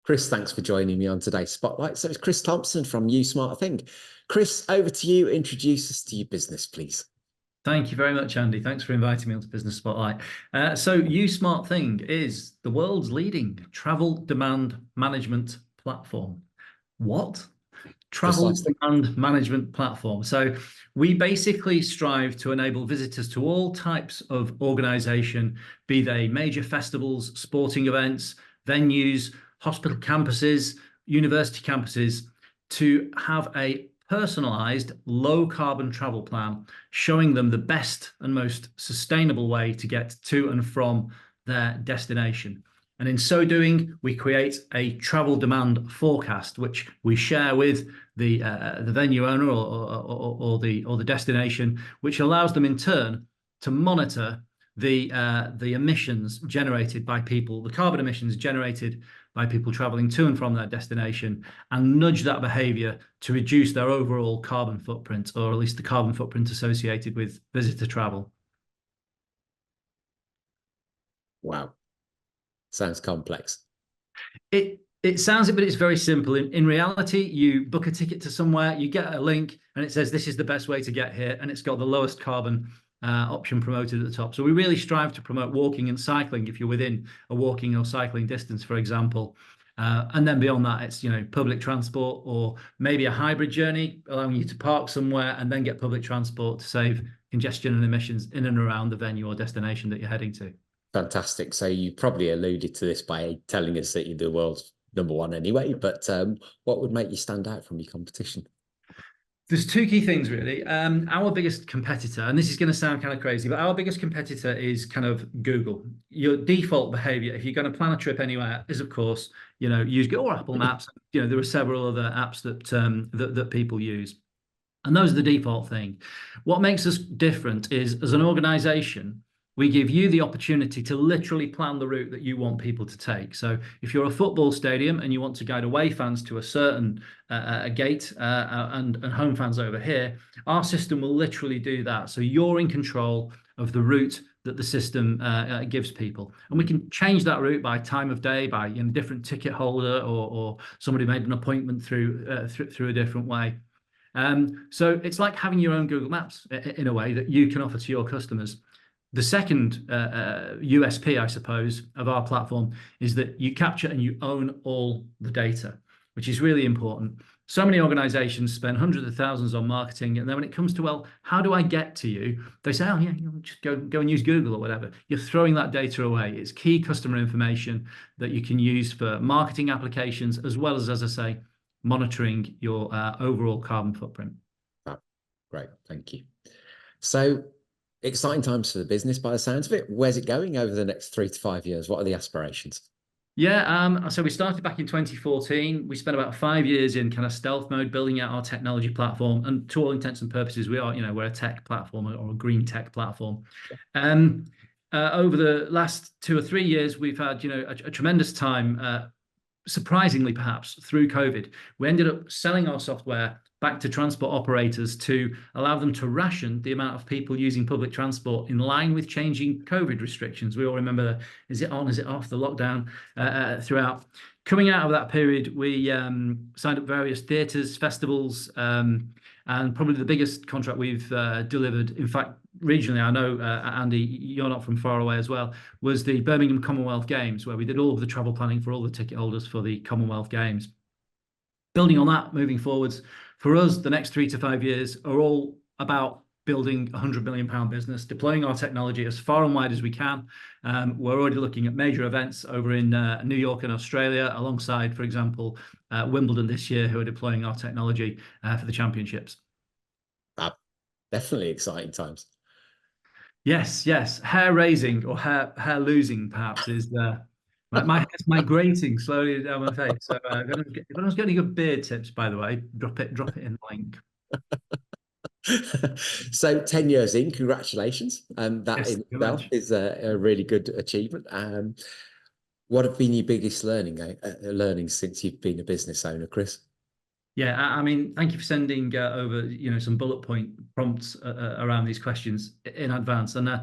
Chris, thanks for joining me on today's Spotlight. So it's Chris Thompson from You Smart Thing. Chris, over to you. Introduce us to your business, please. Thank you very much, Andy. Thanks for inviting me onto Business Spotlight. So You Smart Thing is the world's leading travel demand management platform. What? Travel Precisely. demand management platform. So we basically strive to enable visitors to all types of organization, be they major festivals, sporting events, venues, hospital campuses, university campuses, to have a personalized low carbon travel plan showing them the best and most sustainable way to get to and from their destination. And in so doing, we create a travel demand forecast, which we share with the venue owner or the destination, which allows them in turn to monitor the emissions generated by people, the carbon emissions generated by people traveling to and from their destination, and nudge that behavior to reduce their overall carbon footprint, or at least the carbon footprint associated with visitor travel. Wow. Sounds complex. It sounds it, but it's very simple. In reality, you book a ticket to somewhere, you get a link, and it says this is the best way to get here, and it's got the lowest carbon option promoted at the top. So we really strive to promote walking and cycling if you're within a walking or cycling distance, for example. And then beyond that, it's public transport or maybe a hybrid journey, allowing you to park somewhere and then get public transport to save congestion and emissions in and around the venue or destination that you're heading to. Fantastic. So you probably alluded to this by telling us that you're the world's number one anyway, but what would make you stand out from your competition? There's two key things, really. Our biggest competitor, and this is going to sound kind of crazy, but our biggest competitor is kind of Google. Your default behavior, if you're going to plan a trip anywhere, is, of course, use Google or Apple Maps. There are several other apps that people use. And those are the default thing. What makes us different is, as an organization, we give you the opportunity to literally plan the route that you want people to take. So if you're a football stadium and you want to guide away fans to a certain gate and home fans over here, our system will literally do that. So you're in control of the route that the system gives people. And we can change that route by time of day, by different ticket holder, or somebody made an appointment through a different way. So it's like having your own Google Maps in a way that you can offer to your customers. The second USP, I suppose, of our platform is that you capture and you own all the data, which is really important. So many organizations spend hundreds of thousands on marketing, and then when it comes to, well, how do I get to you? They say, oh, yeah, just go and use Google or whatever. You're throwing that data away. It's key customer information that you can use for marketing applications, as well as I say, monitoring your overall carbon footprint. Oh, great, thank you. So, exciting times for the business by the sounds of it. Where's it going over the next 3 to 5 years? What are the aspirations? Yeah, so we started back in 2014. We spent about 5 years in kind of stealth mode, building out our technology platform. And to all intents and purposes, we're a tech platform or a green tech platform. Over the last 2 or 3 years, we've had, a tremendous time, surprisingly, perhaps through COVID. We ended up selling our software back to transport operators to allow them to ration the amount of people using public transport in line with changing COVID restrictions. We all remember, is it on, is it off, the lockdown throughout. Coming out of that period, we signed up various theatres, festivals, and probably the biggest contract we've delivered, in fact, regionally, I know, Andy, you're not from far away as well, was the Birmingham Commonwealth Games, where we did all of the travel planning for all the ticket holders for the Commonwealth Games. Building on that, moving forwards, for us, the next 3 to 5 years are all about building a £100 million business, deploying our technology as far and wide as we can. We're already looking at major events over in New York and Australia, alongside, for example, Wimbledon this year, who are deploying our technology for the championships. Definitely exciting times. Yes. Hair raising or hair losing, perhaps, is my head's migrating slowly down my face. So if anyone's got any good beard tips, by the way, drop it in the link. So 10 years in, congratulations. That Yes, in itself is a really good achievement. What have been your biggest learnings since you've been a business owner, Chris? Yeah, I mean, thank you for sending over, some bullet point prompts around these questions in advance. And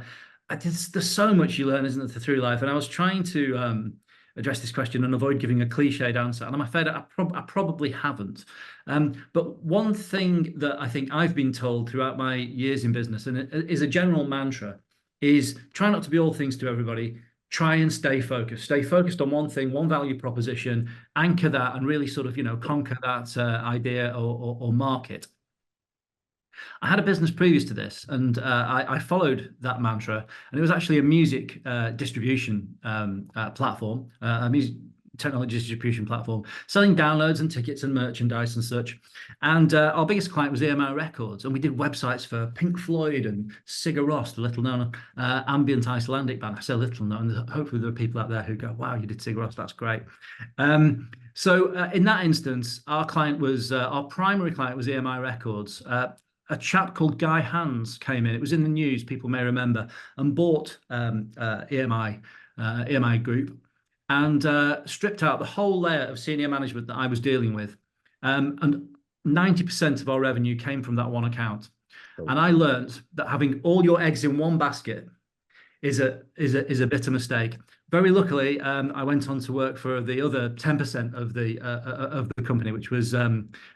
there's so much you learn, isn't there, through life? And I was trying to address this question and avoid giving a cliched answer. And I'm afraid I probably haven't. But one thing that I think I've been told throughout my years in business, and it is a general mantra, is try not to be all things to everybody. Try and stay focused. Stay focused on one thing, one value proposition, anchor that, and really sort of, conquer that idea or market. I had a business previous to this, and I followed that mantra, and it was actually a music distribution platform, a music technology distribution platform, selling downloads and tickets and merchandise and such. And our biggest client was EMI Records, and we did websites for Pink Floyd and Sigur Rós, the little-known ambient Icelandic band. I say little-known. Hopefully there are people out there who go, "Wow, you did Sigur Rós, that's great." So in that instance, our primary client was EMI Records. A chap called Guy Hands came in. It was in the news, people may remember, and bought EMI Group, and stripped out the whole layer of senior management that I was dealing with. And 90% of our revenue came from that one account. Oh. And I learned that having all your eggs in one basket is a bitter mistake. Very luckily, I went on to work for the other 10% of the company, which was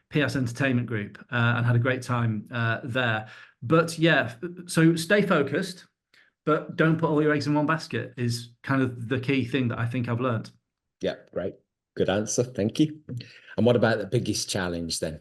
PS Entertainment Group, and had a great time there. But yeah, so stay focused, but don't put all your eggs in one basket is kind of the key thing that I think I've learned. Yeah, great. Good answer. Thank you. And what about the biggest challenge then,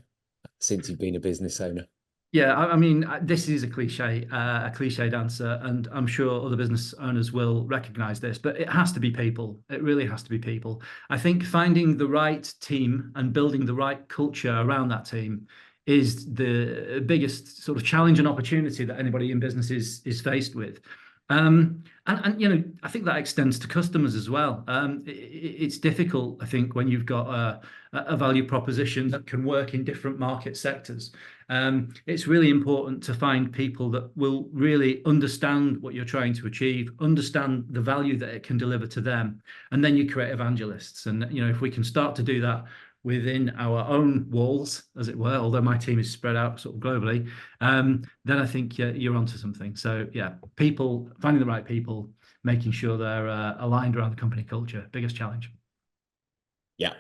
since you've been a business owner? Yeah, I mean, this is a cliched answer, and I'm sure other business owners will recognize this, but it has to be people. It really has to be people. I think finding the right team and building the right culture around that team is the biggest sort of challenge and opportunity that anybody in business is faced with. And I think that extends to customers as well. It's difficult, I think, when you've got a value proposition that can work in different market sectors. It's really important to find people that will really understand what you're trying to achieve, understand the value that it can deliver to them, and then you create evangelists. And if we can start to do that within our own walls, as it were, although my team is spread out sort of globally, then I think you're onto something. So yeah, people, finding the right people, making sure they're aligned around the company culture, biggest challenge. Yeah,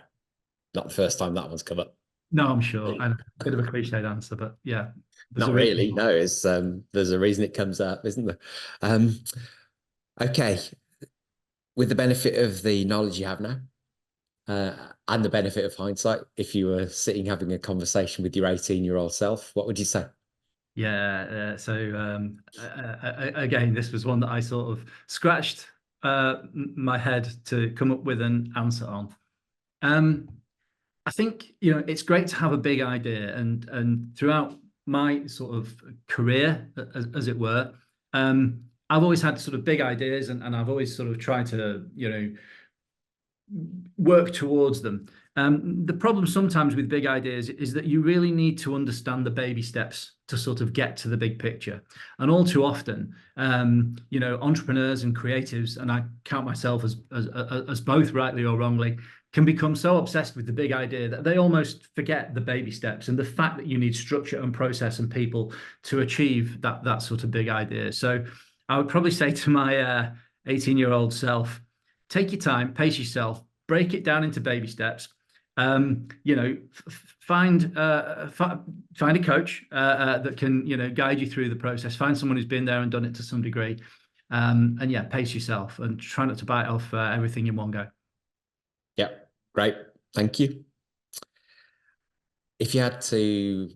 not the first time that one's come up. No, I'm sure. I know, a bit of a cliched answer, but yeah. Not really. No, it's there's a reason it comes up, isn't there? Okay. With the benefit of the knowledge you have now, and the benefit of hindsight, if you were sitting having a conversation with your 18-year-old self, what would you say? Yeah. So again, this was one that I sort of scratched my head to come up with an answer on. I think it's great to have a big idea, and throughout my sort of career, as it were, I've always had sort of big ideas, and I've always sort of tried to work towards them. The problem sometimes with big ideas is that you really need to understand the baby steps to sort of get to the big picture. And all too often, entrepreneurs and creatives, and I count myself as both, rightly or wrongly, can become so obsessed with the big idea that they almost forget the baby steps and the fact that you need structure and process and people to achieve that sort of big idea. So I would probably say to my 18-year-old self, take your time, pace yourself, break it down into baby steps. Find a coach that can guide you through the process. Find someone who's been there and done it to some degree, and yeah, pace yourself and try not to bite off everything in one go. Yeah, great. Thank you. If you had to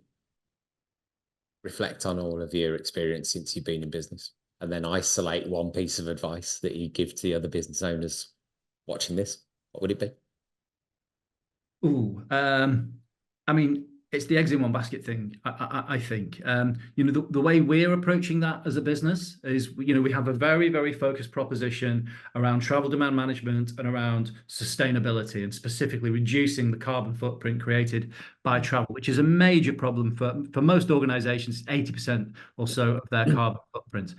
reflect on all of your experience since you've been in business, and then isolate one piece of advice that you give to the other business owners watching this, what would it be? Ooh, I mean, it's the eggs in one basket thing. I think, the way we're approaching that as a business is, we have a very, very focused proposition around travel demand management and around sustainability, and specifically reducing the carbon footprint created by travel, which is a major problem for most organizations, 80% or so of their carbon footprint.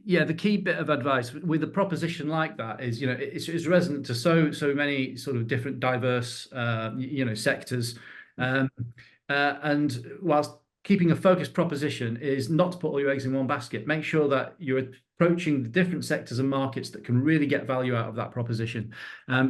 Yeah, the key bit of advice with a proposition like that is, it's resonant to so many sort of different diverse, sectors. And whilst keeping a focused proposition is not to put all your eggs in one basket. Make sure that you're approaching the different sectors and markets that can really get value out of that proposition.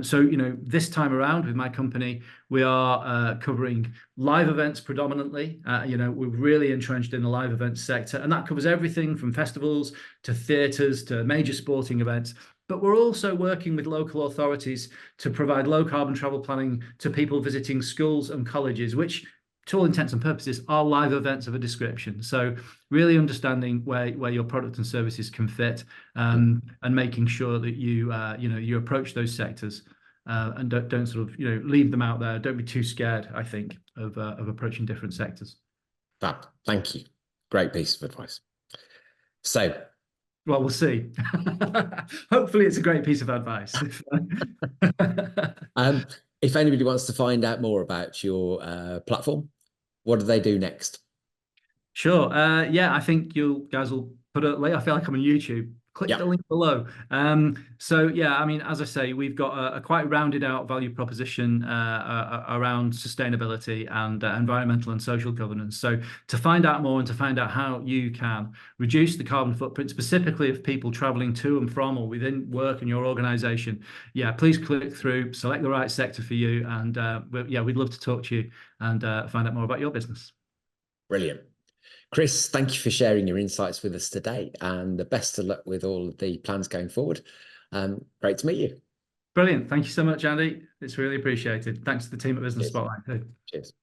So, this time around with my company, we are covering live events predominantly. We're really entrenched in the live events sector, and that covers everything from festivals to theatres to major sporting events. But we're also working with local authorities to provide low carbon travel planning to people visiting schools and colleges, which to all intents and purposes are live events of a description. So really understanding where your product and services can fit, and making sure that you approach those sectors, and don't sort of leave them out there. Don't be too scared, I think, of approaching different sectors. Fab. Thank you. Great piece of advice. So, well, we'll see. Hopefully, it's a great piece of advice. If anybody wants to find out more about your platform, what do they do next? Sure. Yeah, I think you guys will put it later. I feel like I'm on YouTube. Click the link below. So yeah, I mean, as I say, we've got a quite rounded out value proposition around sustainability and environmental and social governance. So to find out more and to find out how you can reduce the carbon footprint, specifically of people traveling to and from or within work in your organization, yeah, please click through, select the right sector for you, and yeah, we'd love to talk to you and find out more about your business. Brilliant. Chris, thank you for sharing your insights with us today, and the best of luck with all of the plans going forward. Great to meet you. Brilliant. Thank you so much, Andy. It's really appreciated. Thanks to the team at Business Cheers. Spotlight. Cheers.